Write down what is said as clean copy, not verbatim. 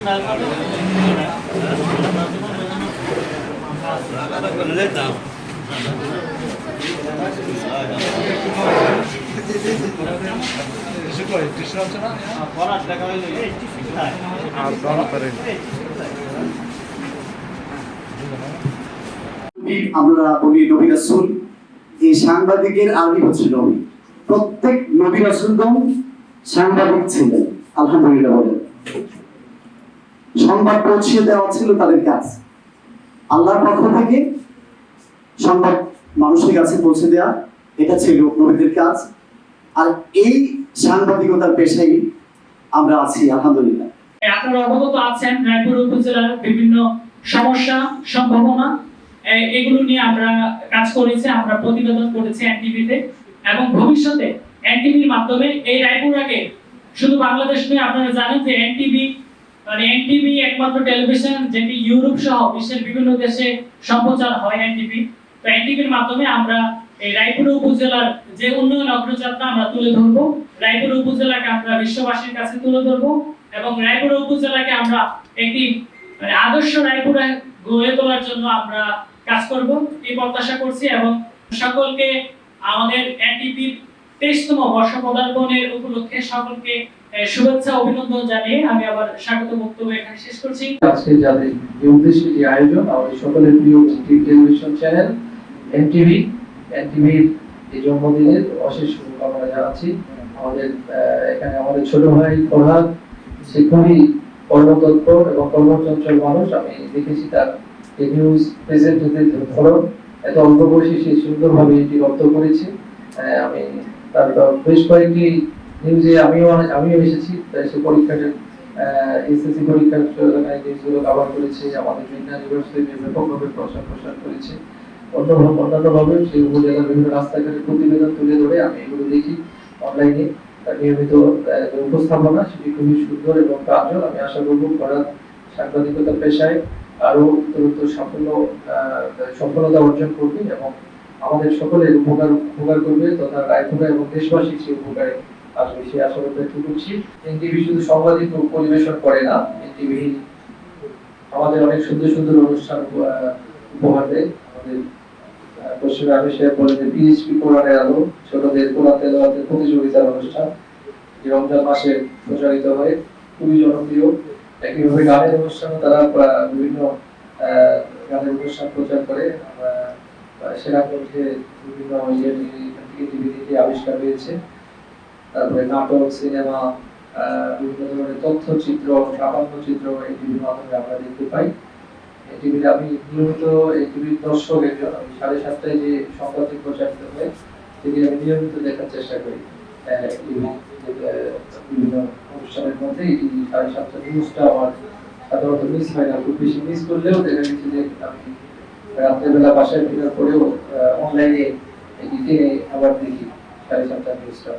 আমরা বলি নবী রাসূল, এই সাংবাদিকের আরবি হচ্ছে নবী। প্রত্যেক নবী রাসূলগণ সাংবাদিক ছিলেন। আলহামদুলিল্লাহ বলেন। সংবাদ পৌঁছে দেওয়া ছিল তাদের কাজ। আল্লাহর পক্ষ থেকে সংবাদ মানুষের কাছে পৌঁছে দেওয়া, এটা ছিল নবীদের কাজ। আর এই সাংবাদিকতার পেশায় আমরা আছি আলহামদুলিল্লাহ। আপনারা অবগত আছেন রায়পুর উপজেলার বিভিন্ন সমস্যা সম্ভাবনা এগুলো নিয়ে আমরা কাজ করেছি, আমরা প্রতিবেদন করেছি এনটিভিতে, এবং ভবিষ্যতে এনটিভির মাধ্যমে এই রায়পুরাকে শুধু বাংলাদেশ নিয়ে আপনারা জানেন যে এনটিভি একমাত্র টেলিভিশন যেটি ইউরোপ সহ বিশ্বের বিভিন্ন দেশে সম্প্রচার হয় এনটিভি। তো এনটিভির মাধ্যমে আমরা এই রায়পুর উপজেলার যে উন্নয়ন অগ্রযাত্রা আমরা তুলে ধরবো, রায়পুর উপজেলাকে আমরা বিশ্ববাসীর কাছে তুলে ধরবো, এবং রায়পুর উপজেলাকে আমরা একটি আদর্শ রায়পুরে গড়ে তোলার জন্য আমরা কাজ করব এই প্রত্যাশা করছি। এবং সকলকে আমাদের এনটিভির 23তম বর্ষ পদার্পণের উপলক্ষে সকলকে শুভেচ্ছা অভিনন্দন জানিয়ে আমি আবার স্বাগত বক্তব্য এখানে শেষ করছি। আজকে যাদের এই উদ্দেশ্যে যে আয়োজন, আমাদের সকলের প্রিয় টেলিভিশন চ্যানেল এনটিভির এই জন্মদিনের অশেষ শুভকামনা জানাচ্ছি। আমাদের এখানে আমাদের ছোট ভাই প্রধান, সে খুবই কর্মতৎপর এবং কর্মচঞ্চল মানুষ। আমি দেখেছি তার নিউজ প্রেজেন্টের ধরন, এত অল্প বয়সে সে সুন্দরভাবে এটি রপ্ত করেছে। আমি তার বেশ কয়েকটি নিউজে আমিও এসেছি। সে পরীক্ষাটা এসএসসি পরীক্ষার নিউজগুলো কভার করেছে, আমাদের ইউনিভার্সিটি ব্যাপকভাবে প্রচার করেছে। অন্যান্যভাবে সেই উপজেলার বিভিন্ন রাস্তাঘাটের প্রতিবেদন তুলে ধরে আমি এগুলো দেখি অনলাইনে। তার নিয়মিত উপস্থাপনা সেটি খুবই সুন্দর এবং প্রাঞ্জল। আমি আশা করব করার সাংবাদিকতা পেশায় আরো উত্তরোত্তর সফলতা অর্জন করবে এবং আমাদের সকলের উপকার করবে, তথা রায়পুরা এবং দেশবাসী সে উপকারে আসবে সে আশা ব্যক্ত করছি। এনটিভি শুধু সংবাদিক পরিবেশন করে না, এনটিভি আমাদের অনেক সুন্দর সুন্দর অনুষ্ঠান উপহার দেয়। আমাদের পশ্চিমে আমি শেয়ার বলে যে পিএইচপি কোরআনের আলো ছোটদের কোরআন তেলাওয়াতের প্রতিযোগিতার অনুষ্ঠান যে রমজান মাসে প্রচারিত হয়, খুবই জনপ্রিয়। একইভাবে গানের অনুষ্ঠানও তারা বিভিন্ন গানের অনুষ্ঠান প্রচার করে। সেরা মধ্যে বিভিন্ন টিভিতে আবিষ্কার হয়েছে। তারপরে নাটক, সিনেমা, বিভিন্ন ধরনের তথ্যচিত্র, প্রামাণ্যচিত্র এই টিভির মাধ্যমে আমরা দেখতে পাই। টিভিতে আমি নিয়মিত এই টিভির দর্শক একজন। আমি 7:30টায় যে সংবাদটি প্রচারিত হয় সেটি আমি নিয়মিত দেখার চেষ্টা করি। বিভিন্ন অনুষ্ঠানের মধ্যে এই 7:30টা নিউজটা আমার সাধারণত মিস হয় না। খুব বেশি মিস করলেও দেখা গেছে যে আমি রাত্রেবেলা বাসায় ফেরার পরেও অনলাইনে এডিটে আবার দেখি 7:30টা নিউজটা।